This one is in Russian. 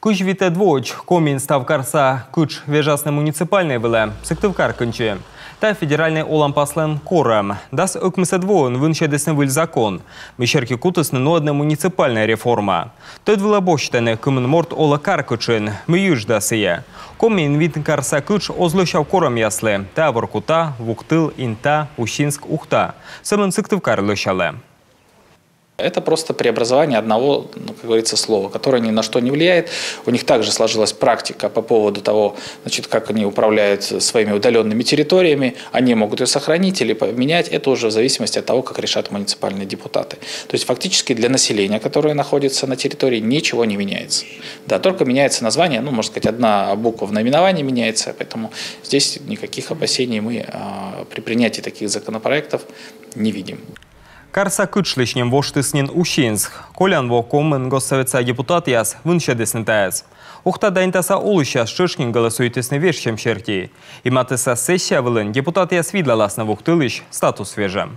Куч віте двоч, комін став карса куч вежасне муніципальне виле, сективкар конче. Та федеральний олампаслен корем. Дас окмесе двоен винше десневиль закон. Мещерки кутысны одна муниципальная реформа. Тот вила бощтене кумен ола каркучин. Мы юж дасые. Комін від карса куч озлощав корем ясле. Та воркута, вуктыл, инта, ущинск, ухта. Семен сективкар лощале. Это просто преобразование одного, как говорится, слова, которое ни на что не влияет. У них также сложилась практика по поводу того, как они управляют своими удаленными территориями. Они могут ее сохранить или поменять. Это уже в зависимости от того, как решат муниципальные депутаты. То есть фактически для населения, которое находится на территории, ничего не меняется. Да, только меняется название, можно сказать, одна буква в наименовании меняется. Поэтому здесь никаких опасений мы при принятии таких законопроектов не видим. Карса кычлышнем воштыснен Ущинск. Колян во коммен госсоветса депутат яс вынше деснетаец. Ухта дайнтаса олыща шышкин голосуйтесны вешчем черти. И матыса сессия вылын депутат яс видлалас на вухтылыш статус вежем.